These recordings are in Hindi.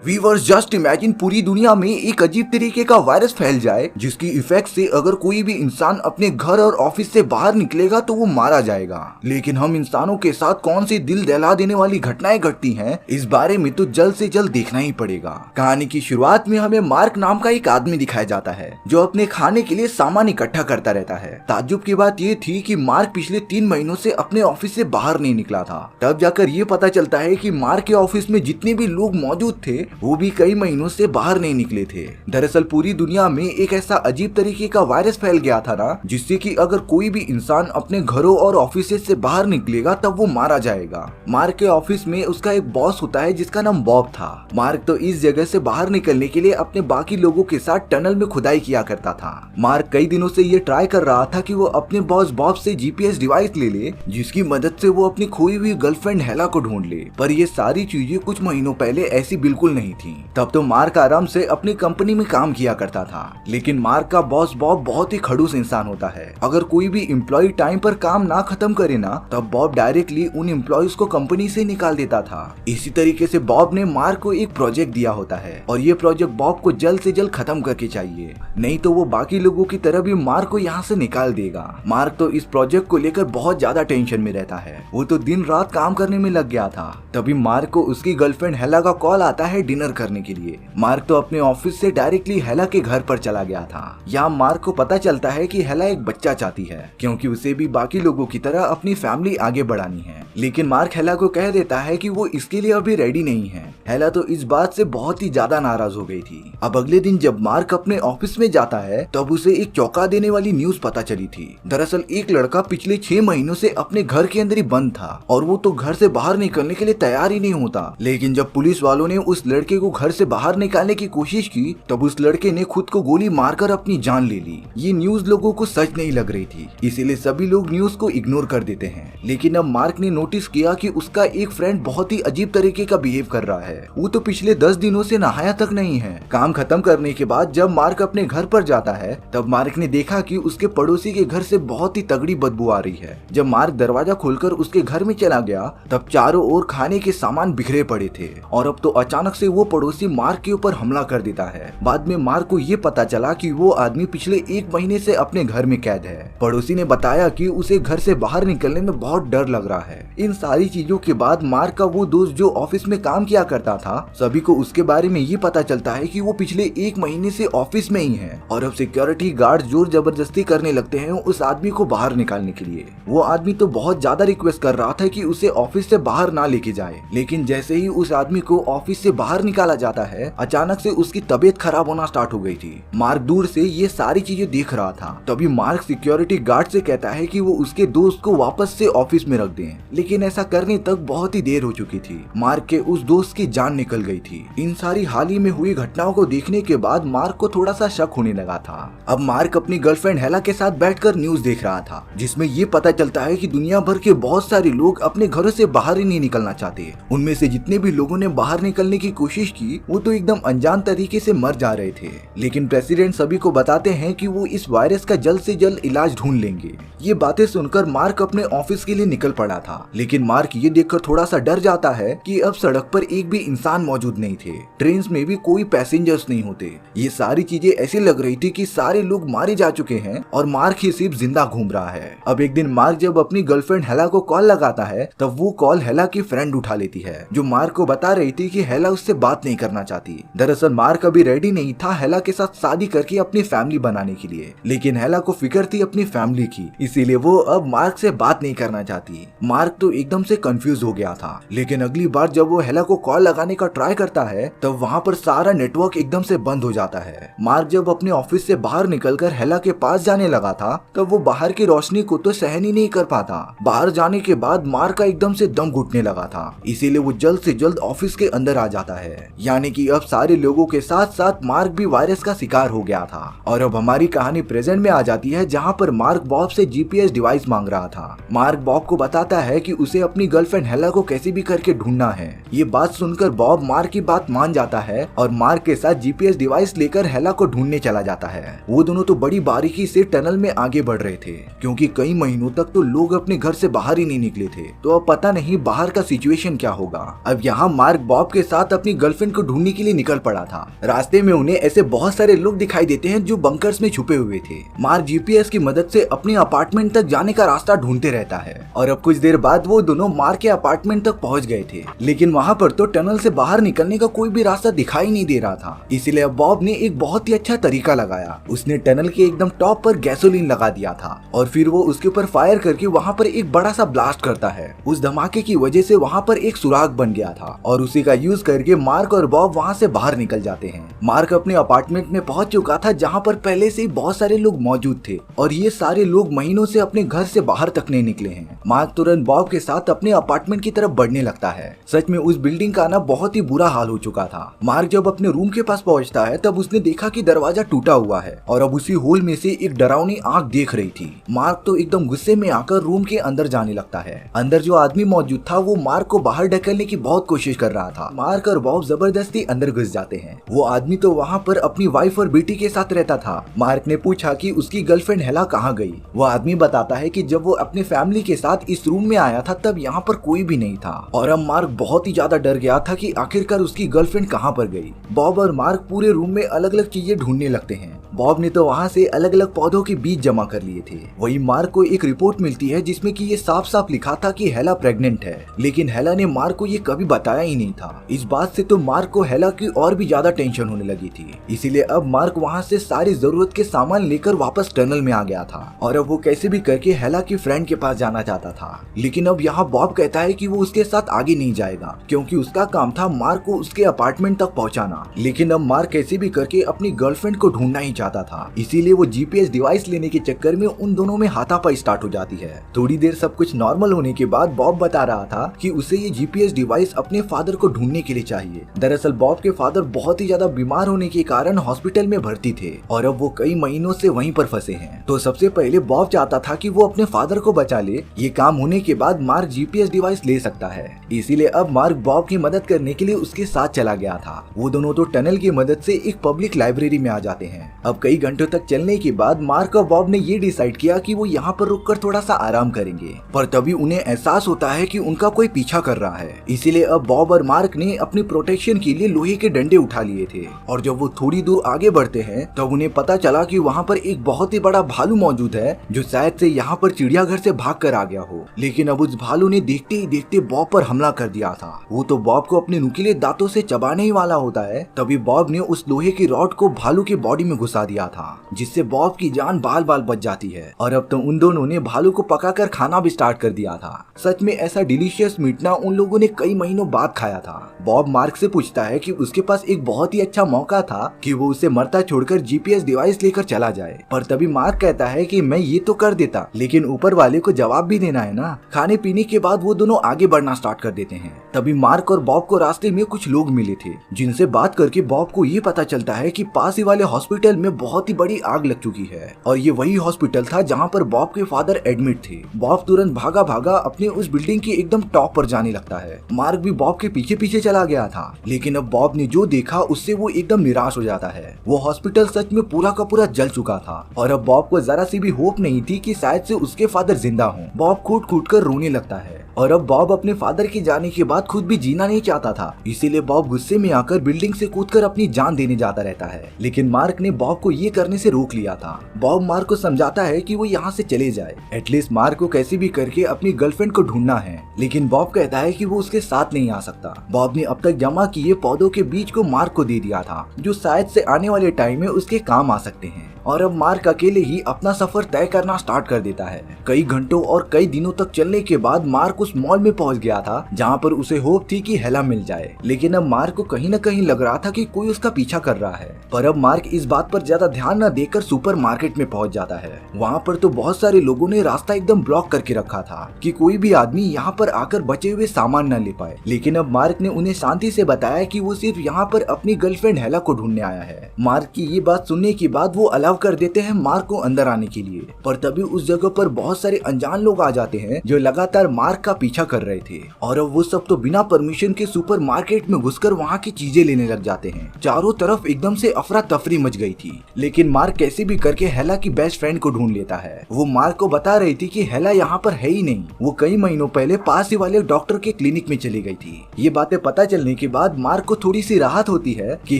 वीवर्स जस्ट इमेजिन पूरी दुनिया में एक अजीब तरीके का वायरस फैल जाए जिसकी इफेक्ट से अगर कोई भी इंसान अपने घर और ऑफिस से बाहर निकलेगा तो वो मारा जाएगा। लेकिन हम इंसानों के साथ कौन सी दिल दहला देने वाली घटनाएं घटती हैं, इस बारे में तो जल्द से जल्द देखना ही पड़ेगा। कहानी की शुरुआत में हमें मार्क नाम का एक आदमी दिखाया जाता है जो अपने खाने के लिए सामान इकट्ठा करता रहता है। ताज्जुब की बात ये थी कि मार्क पिछले 3 महीनों से अपने ऑफिस से बाहर नहीं निकला था। तब जाकर ये पता चलता है कि मार्क के ऑफिस में जितने भी लोग मौजूद थे वो भी कई महीनों से बाहर नहीं निकले थे। दरअसल पूरी दुनिया में एक ऐसा अजीब तरीके का वायरस फैल गया था ना, जिससे कि अगर कोई भी इंसान अपने घरों और ऑफिस से बाहर निकलेगा तब वो मारा जाएगा। मार्क के ऑफिस में उसका एक बॉस होता है जिसका नाम बॉब था। मार्क तो इस जगह से बाहर निकलने के लिए अपने बाकी लोगों के साथ टनल में खुदाई किया करता था। मार्क कई दिनों से ये ट्राई कर रहा था कि वो अपने बॉस बॉब से जीपीएस डिवाइस ले ले, जिसकी मदद से वो अपनी खोई हुई गर्लफ्रेंड हेला को ढूंढ ले। पर ये सारी चीजें कुछ महीनों पहले ऐसी बिल्कुल नहीं थी। तब तो मार्क आराम से अपनी कंपनी में काम किया करता था। लेकिन मार्क का बॉस बॉब बहुत ही खड़ूस इंसान होता है। अगर कोई भी एम्प्लॉय टाइम पर काम ना खत्म करे ना, तब बॉब डायरेक्टली उन एम्प्लॉयज को कंपनी से निकाल देता था। इसी तरीके से बॉब ने मार्क को एक प्रोजेक्ट दिया होता है और ये प्रोजेक्ट बॉब को जल्द से जल्द खत्म करके चाहिए, नहीं तो वो बाकी लोगों की तरह भी मार्क को यहाँ से निकाल देगा। मार्क तो इस प्रोजेक्ट को लेकर बहुत ज्यादा टेंशन में रहता है। वो तो दिन रात काम करने में लग गया था। तभी मार्क को उसकी गर्लफ्रेंड हेला का कॉल आता है डिनर करने के लिए। मार्क तो अपने ऑफिस से डायरेक्टली हेला के घर पर चला गया था। यहाँ मार्क को पता चलता है कि हेला एक बच्चा चाहती है, क्योंकि उसे भी बाकी लोगों की तरह अपनी फैमिली आगे बढ़ानी है। लेकिन मार्क हेला को कह देता है कि वो इसके लिए अभी रेडी नहीं है। हेला तो इस बात से बहुत ही ज्यादा नाराज हो गई थी। अब अगले दिन जब मार्क अपने ऑफिस में जाता है तब उसे एक चौंका देने वाली न्यूज पता चली थी। दरअसल एक लड़का पिछले 6 महीनों से अपने घर के अंदर ही बंद था और वो तो घर से बाहर निकलने के लिए तैयार ही नहीं होता। लेकिन जब पुलिस वालों ने उस लड़के को घर से बाहर निकालने की कोशिश की तब उस लड़के ने खुद को गोली मारकर अपनी जान ले ली। ये न्यूज लोगों को सच नहीं लग रही थी, इसीलिए सभी लोग न्यूज को इग्नोर कर देते हैं। लेकिन अब मार्क ने नोटिस किया कि उसका एक फ्रेंड बहुत ही अजीब तरीके का बिहेव कर रहा है। वो तो पिछले 10 दिनों से नहाया तक नहीं है। काम खत्म करने के बाद जब मार्क अपने घर पर जाता है तब मार्क ने देखा कि उसके पड़ोसी के घर से बहुत ही तगड़ी बदबू आ रही है। जब मार्क दरवाजा खोलकर उसके घर में चला गया तब चारों ओर खाने के सामान बिखरे पड़े थे और अब तो अचानक से वो पड़ोसी मार्क के ऊपर हमला कर देता है। बाद में मार्क को ये पता चला कि वो आदमी पिछले 1 महीने से अपने घर में कैद है। पड़ोसी ने बताया कि उसे घर से बाहर निकलने में बहुत डर लग रहा है। इन सारी चीजों के बाद मार्क का वो दोस्त जो ऑफिस में काम किया करता था, सभी को उसके बारे में ये पता चलता है कि वो पिछले 1 महीने से ऑफिस में ही है और अब सिक्योरिटी गार्ड जोर जबरदस्ती करने लगते हैं उस आदमी को बाहर निकालने के लिए। वो आदमी तो बहुत ज्यादा रिक्वेस्ट कर रहा था कि उसे ऑफिस से बाहर ना लेके जाए, लेकिन जैसे ही उस आदमी को ऑफिस से बाहर निकाला जाता है अचानक से उसकी तबीयत खराब होना स्टार्ट हो गई थी। मार्क दूर से ये सारी चीजें देख रहा था। तभी मार्क सिक्योरिटी गार्ड से कहता है कि वो उसके दोस्त को वापस से ऑफिस में रख दें, लेकिन ऐसा करने तक बहुत ही देर हो चुकी थी। मार्क के उस दोस्त की जान निकल गई थी। इन सारी हाल ही में हुई घटनाओं को देखने के बाद मार्क को थोड़ा सा शक होने लगा था। अब मार्क अपनी गर्लफ्रेंड हेला के साथ बैठकर न्यूज देख रहा था, जिसमें ये पता चलता है कि दुनिया भर के बहुत सारे लोग अपने घरों से बाहर ही नहीं निकलना चाहते। उनमें से जितने भी लोगों ने बाहर निकलने की कोशिश की वो तो एकदम अनजान तरीके से मर जा रहे थे। लेकिन प्रेसिडेंट सभी को बताते हैं कि वो इस वायरस का जल्द से जल्द इलाज ढूंढ लेंगे। ये बातें सुनकर मार्क अपने ऑफिस के लिए निकल पड़ा था। लेकिन मार्क ये देखकर थोड़ा सा डर जाता है कि अब सड़क पर एक भी इंसान मौजूद नहीं थे, ट्रेन में भी कोई पैसेंजर्स नहीं होते। ये सारी चीजें ऐसी लग रही थी कि सारे लोग मारे जा चुके हैं और मार्क ही सिर्फ जिंदा घूम रहा है। अब एक दिन मार्क जब अपनी गर्लफ्रेंड हेला को कॉल लगाता है तब वो कॉल हेला की फ्रेंड उठा लेती है, जो मार्क को बता रही थी कि हेला उससे बात नहीं करना चाहती। दरअसल मार्क अभी रेडी नहीं था हेला के साथ शादी करके अपनी फैमिली बनाने के लिए, लेकिन हेला को फिक्र थी अपनी फैमिली की, इसीलिए वो अब मार्क से बात नहीं करना चाहती। मार्क तो एकदम से कंफ्यूज हो गया था। लेकिन अगली बार जब वो हेला को कॉल लगाने का ट्राई करता है तब वहाँ पर सारा नेटवर्क एकदम से बंद हो जाता है। मार्क जब अपने ऑफिस से बाहर निकलकर हेला के पास जाने लगा था तब वो बाहर की रोशनी को तो सहन ही नहीं कर पाता। बाहर जाने के बाद मार्क का एकदम से दम घुटने लगा था, इसीलिए वो जल्द से जल्द ऑफिस के अंदर आ जाता है। यानी कि अब सारे लोगों के साथ साथ मार्क भी वायरस का शिकार हो गया था। और अब हमारी कहानी प्रेजेंट में आ जाती है, जहाँ पर मार्क बॉब से जीपीएस डिवाइस मांग रहा था। मार्क बॉब को बताता है कि उसे अपनी गर्लफ्रेंड हेला को कैसे भी करके ढूंढना है। ये बात सुनकर बॉब मार्क की बात मान जाता है और मार्क के साथ जीपीएस डिवाइस लेकर हेला को ढूंढने चला जाता है। वो दोनों तो बड़ी बारीकी से टनल में आगे बढ़ रहे थे, क्योंकि कई महीनों तक तो लोग अपने घर से बाहर ही नहीं निकले थे, तो अब पता नहीं बाहर का सिचुएशन क्या होगा। अब यहाँ मार्क बॉब के साथ अपनी अपनी गर्लफ्रेंड को ढूंढने के लिए निकल पड़ा था। रास्ते में उन्हें ऐसे बहुत सारे लोग दिखाई देते हैं जो बंकर्स में छुपे हुए थे। मार्क जीपीएस की मदद से अपने अपार्टमेंट तक जाने का रास्ता ढूंढते रहता है और अब कुछ देर बाद वो दोनों मार्क के अपार्टमेंट तक पहुंच गए थे, लेकिन वहाँ पर तो टनल से बाहर निकलने का कोई भी रास्ता दिखाई नहीं दे रहा था। इसलिए अब बॉब ने एक बहुत ही अच्छा तरीका लगाया। उसने टनल के एकदम टॉप पर गैसोलीन लगा दिया था और फिर वो उसके ऊपर फायर करके वहाँ पर एक बड़ा सा ब्लास्ट करता है। उस धमाके की वजह से वहाँ पर एक सुराग बन गया था और उसी का यूज करके मार्क और बॉब वहाँ से बाहर निकल जाते हैं। मार्क अपने अपार्टमेंट में पहुंच चुका था जहाँ पर पहले से ही बहुत सारे लोग मौजूद थे और ये सारे लोग महीनों से अपने घर से बाहर तक नहीं निकले हैं। मार्क तुरंत बॉब के साथ अपने अपार्टमेंट की तरफ बढ़ने लगता है। सच में उस बिल्डिंग का ना बहुत ही बुरा हाल हो चुका था। मार्क जब अपने रूम के पास पहुंचता है तब उसने देखा कि दरवाजा टूटा हुआ है और अब उसी होल में से एक डरावनी आंख देख रही थी। मार्क तो एकदम गुस्से में आकर रूम के अंदर जाने लगता है। अंदर जो आदमी मौजूद था वो मार्क को बाहर ढकेलने की बहुत कोशिश कर रहा था। मार्क और बॉब जबरदस्ती अंदर घुस जाते हैं। वो आदमी तो वहाँ पर अपनी वाइफ और बेटी के साथ रहता था। मार्क ने पूछा कि उसकी गर्लफ्रेंड हेला कहाँ गई। वो आदमी बताता है कि जब वो अपने फैमिली के साथ इस रूम में आया था तब यहाँ पर कोई भी नहीं था और अब मार्क बहुत ही ज्यादा डर गया था कि आखिरकार उसकी गर्लफ्रेंड कहाँ पर गई। बॉब और मार्क पूरे रूम में अलग अलग चीजें ढूंढने लगते हैं। बॉब ने तो वहाँ से अलग अलग पौधों के बीज जमा कर लिए थे। वही मार्क को एक रिपोर्ट मिलती है जिसमें कि ये साफ साफ लिखा था कि हेला प्रेग्नेंट है, लेकिन हेला ने मार्क को ये कभी बताया ही नहीं था। इस बात से तो मार्क को हेला की और भी ज्यादा टेंशन होने लगी थी। इसीलिए अब मार्क वहाँ से सारी जरूरत के सामान लेकर वापस टनल में आ गया था और अब वो कैसे भी करके हेला की फ्रेंड के पास जाना चाहता था। लेकिन अब यहाँ बॉब कहता है कि वो उसके साथ आगे नहीं जाएगा क्योंकि उसका काम था मार्क को उसके अपार्टमेंट तक पहुँचाना। लेकिन अब मार्क कैसे भी करके अपनी गर्लफ्रेंड को ढूंढना ही चाहता था। इसीलिए वो जीपीएस डिवाइस लेने के चक्कर में उन दोनों में हाथापाई स्टार्ट हो जाती है। थोड़ी देर सब कुछ नॉर्मल होने के बाद बॉब बता रहा था कि उसे ये जीपीएस डिवाइस अपने फादर को ढूंढने के लिए चाहिए। दरअसल बॉब के फादर बहुत ही ज्यादा बीमार होने के कारण हॉस्पिटल में भर्ती थे और अब वो कई महीनों से वहीं पर फंसे हैं। तो सबसे पहले बॉब चाहता था कि वो अपने फादर को बचा ले। ये काम होने के बाद मार्क जीपीएस डिवाइस ले सकता है। इसीलिए अब मार्क बॉब की मदद करने के लिए उसके साथ चला गया था। वो दोनों तो टनल की मदद से एक पब्लिक लाइब्रेरी में आ जाते हैं। अब कई घंटों तक चलने के बाद मार्क और बॉब ने ये डिसाइड किया कि वो यहाँ पर रुककर थोड़ा सा आराम करेंगे, पर तभी उन्हें एहसास होता है कि उनका कोई पीछा कर रहा है। इसीलिए अब बॉब और मार्क ने अपनी प्रोटेक्शन के लिए लोहे के डंडे उठा लिए थे और जब वो थोड़ी दूर आगे बढ़ते हैं तब उन्हें पता चला कि वहाँ पर एक बहुत ही बड़ा भालू मौजूद है जो शायद से यहाँ पर चिड़ियाघर से भाग कर आ गया हो। लेकिन अब उस भालू ने देखते ही देखते बॉब पर हमला कर दिया था। वो तो बॉब को अपने नुकीले दांतों से चबाने ही वाला होता है। तभी बॉब ने उस लोहे की रॉड को भालू की बॉडी में घुसा दिया था जिससे बॉब की जान बाल बाल बच जाती है और अब तो उन दोनों ने भालू को पकाकर खाना भी स्टार्ट कर दिया था। सच में ऐसा डिलीशियस मीट ना उन लोगों ने कई महीनों बाद खाया था। बॉब मार्क से पूछता है कि उसके पास एक बहुत ही अच्छा मौका था कि वो उसे मरता छोड़कर जीपीएस डिवाइस लेकर चला जाए, पर तभी मार्क कहता है कि मैं ये तो कर देता लेकिन ऊपर वाले को जवाब भी देना है ना। खाने पीने के बाद वो दोनों आगे बढ़ना स्टार्ट कर देते हैं। तभी मार्क और बॉब को रास्ते में कुछ लोग मिले थे जिनसे बात करके बॉब को ये पता चलता है कि पास ही वाले हॉस्पिटल में बहुत ही बड़ी आग लग चुकी है और ये वही हॉस्पिटल था जहाँ पर बॉब के फादर एडमिट थे। बॉब तुरंत भागा भागा अपने उस बिल्डिंग के एकदम टॉप पर जाने लगता है। मार्क भी बॉब के पीछे पीछे चला गया था, लेकिन अब बॉब ने जो देखा उससे वो एकदम निराश हो जाता है। वो हॉस्पिटल सच में पूरा का पूरा जल चुका था और अब बॉब को जरा सी भी होप नहीं थी कि शायद से उसके फादर जिंदा हों। बॉब कूट कूट कर रोने लगता है और अब बॉब अपने फादर के जाने के बाद खुद भी जीना नहीं चाहता था। इसीलिए बॉब गुस्से में आकर बिल्डिंग से कूदकर अपनी जान देने जाता रहता है, लेकिन मार्क ने बॉब को ये करने से रोक लिया था। बॉब मार्क को समझाता है कि वो यहाँ से चले जाए, एटलीस्ट मार्क को कैसे भी करके अपनी गर्लफ्रेंड को ढूंढना है, लेकिन बॉब कहता है कि वो उसके साथ नहीं आ सकता। बॉब ने अब तक जमा किए पौधों के बीज को मार्क को दे दिया था जो शायद से आने वाले टाइम में उसके काम आ सकते हैं और अब मार्क अकेले ही अपना सफर तय करना स्टार्ट कर देता है। कई घंटों और कई दिनों तक चलने के बाद मार्क उस मॉल में पहुंच गया था जहां पर उसे होप थी कि हेला मिल जाए, लेकिन अब मार्क को कहीं न कहीं लग रहा था कि कोई उसका पीछा कर रहा है। पर अब मार्क इस बात पर ज्यादा ध्यान न देकर सुपर मार्केट में पहुंच जाता है। वहाँ पर तो बहुत सारे लोगों ने रास्ता एकदम ब्लॉक करके रखा था कि कोई भी आदमी यहाँ पर आकर बचे हुए सामान न ले पाए, लेकिन अब मार्क ने उन्हें शांति से बताया कि वो सिर्फ यहाँ पर अपनी गर्लफ्रेंड हेला को ढूंढने आया है। मार्क की ये बात सुनने के बाद वो अलाउ कर देते हैं को अंदर आने के लिए, पर तभी उस जगह पर बहुत सारे अनजान लोग आ जाते हैं जो लगातार मार्क का पीछा कर रहे थे और अब वो सब तो बिना परमिशन के सुपरमार्केट में घुसकर वहाँ की चीजें लेने लग जाते हैं। चारों तरफ एकदम से अफरा तफरी मच गई थी, लेकिन मार्क कैसे भी करके हेला की बेस्ट फ्रेंड को ढूंढ लेता है। वो मार्क को बता रही थी कि हेला यहाँ पर है ही नहीं, वो कई महीनों पहले पास ही वाले डॉक्टर के क्लिनिक में चली गई थी। ये बातें पता चलने के बाद मार्क को थोड़ी सी राहत होती है कि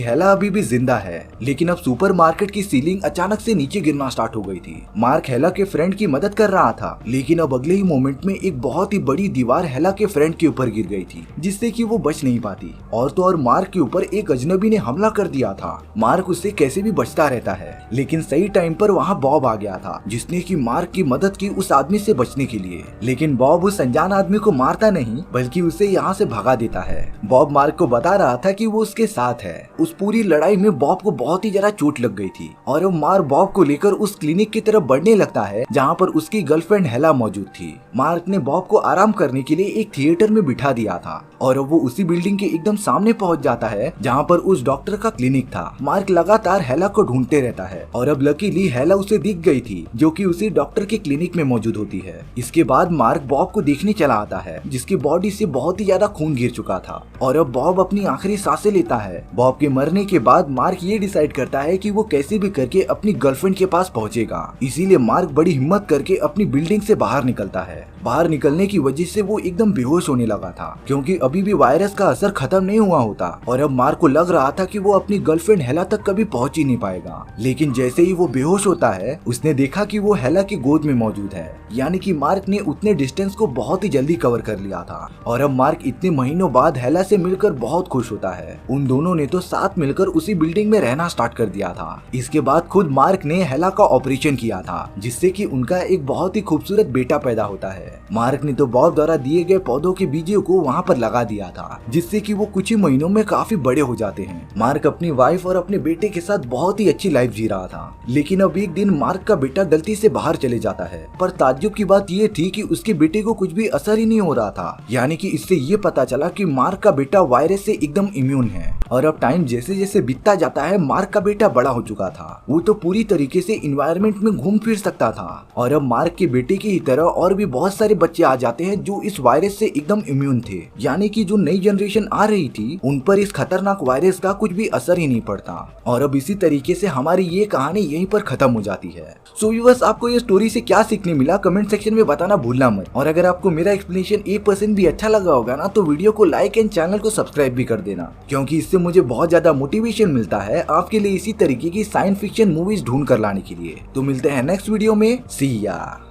हेला अभी भी जिंदा है, लेकिन अब सुपरमार्केट की सीलिंग अचानक से नीचे गिरना स्टार्ट हो गई थी। मार्क हेला के फ्रेंड की मदद कर रहा था, लेकिन अब अगले ही मोमेंट में एक बहुत ही बड़ी दीवार हेला के फ्रेंड के ऊपर गिर गई थी, जिससे कि वो बच नहीं पाती। और तो और मार्क के ऊपर एक अजनबी ने हमला कर दिया था। मार्क उससे कैसे भी बचता रहता है, लेकिन सही टाइम पर वहाँ बॉब आ गया था, जिसने कि मार्क की मदद की उस आदमी से बचने के लिए। लेकिन बॉब उस अनजान आदमी को मारता नहीं, बल्कि उसे यहाँ से भगा देता है। बॉब मार्क को बता रहा था कि वो उसके साथ है। उस पूरी लड़ाई में बॉब को बहुत ही ज्यादा चोट लग गई थी और वो मार्क बॉब को लेकर उस क्लिनिक की तरफ बढ़ने लगता है जहाँ पर उसकी गर्लफ्रेंड हेला मौजूद थी। मार्क ने बॉब को आराम करने के लिए एक थिएटर में बिठा दिया था और वो उसी बिल्डिंग के एकदम सामने पहुंच जाता है जहाँ पर उस डॉक्टर का क्लिनिक था। मार्क लगातार हेला को ढूंढते रहता है और अब लकीली हेला उसे दिख गई थी, जो कि उसी डॉक्टर के क्लिनिक में मौजूद होती है। इसके बाद मार्क बॉब को देखने चला आता है, जिसकी बॉडी से बहुत ही ज्यादा खून गिर चुका था और अब बॉब अपनी आखिरी सांसें लेता है। बॉब के मरने के बाद मार्क ये डिसाइड करता है कि वो कैसे भी करके अपनी गर्लफ्रेंड के पास पहुंचेगा। इसीलिए मार्क बड़ी हिम्मत करके अपनी बिल्डिंग से बाहर निकलता है। बाहर निकलने की वजह से वो एकदम बेहोश होने लगा था, क्योंकि अभी भी वायरस का असर खत्म नहीं हुआ होता और अब मार्क को लग रहा था कि वो अपनी गर्लफ्रेंड हेला तक कभी पहुंच ही नहीं पाएगा। लेकिन जैसे ही वो बेहोश होता है, उसने देखा कि वो हेला की गोद में मौजूद है, यानी कि मार्क ने उतने डिस्टेंस को बहुत ही जल्दी कवर कर लिया था। और अब मार्क इतने महीनों बाद हेला से मिलकर बहुत खुश होता है। उन दोनों ने तो साथ मिलकर उसी बिल्डिंग में रहना स्टार्ट कर दिया था। इसके बाद खुद मार्क ने हेला का ऑपरेशन किया था, जिससे कि उनका एक बहुत ही खूबसूरत बेटा पैदा होता है। मार्क ने तो बॉब द्वारा दिए गए पौधों के बीजों को वहाँ पर लगा दिया था, जिससे कि वो कुछ ही महीनों में काफी बड़े हो जाते हैं। मार्क अपनी वाइफ और अपने बेटे के साथ बहुत ही अच्छी लाइफ जी रहा था, लेकिन अब एक दिन मार्क का बेटा गलती से बाहर चले जाता है। पर ताज्जुब की बात ये थी कि उसके बेटे को कुछ भी असर ही नहीं हो रहा था, यानी कि इससे ये पता चला कि मार्क का बेटा वायरस से एकदम इम्यून है। और अब टाइम जैसे जैसे बीतता जाता है, मार्क का बेटा बड़ा हो चुका था। वो तो पूरी तरीके से इन्वायरमेंट में घूम फिर सकता था और अब मार्क के बेटे की ही तरह और भी बहुत सारे बच्चे आ जाते हैं जो इस वायरस से एकदम इम्यून थे, यानी कि जो नई जनरेशन आ रही थी उन पर इस खतरनाक वायरस का कुछ भी असर ही नहीं पड़ता। और अब इसी तरीके से हमारी ये कहानी यहीं पर खत्म हो जाती है। सो व्यूअर्स, आपको ये स्टोरी से क्या सीखने मिला कमेंट सेक्शन में बताना भूलना मत। और अगर आपको मेरा एक्सप्लेनेशन 1% भी अच्छा लगा होगा ना, तो वीडियो को लाइक एंड चैनल को सब्सक्राइब भी कर देना, क्योंकि इससे मुझे बहुत ज्यादा मोटिवेशन मिलता है आपके लिए इसी तरीके की साइंस फिक्शन मूवीज ढूंढ कर लाने के लिए। तो मिलते हैं नेक्स्ट वीडियो में। सी या।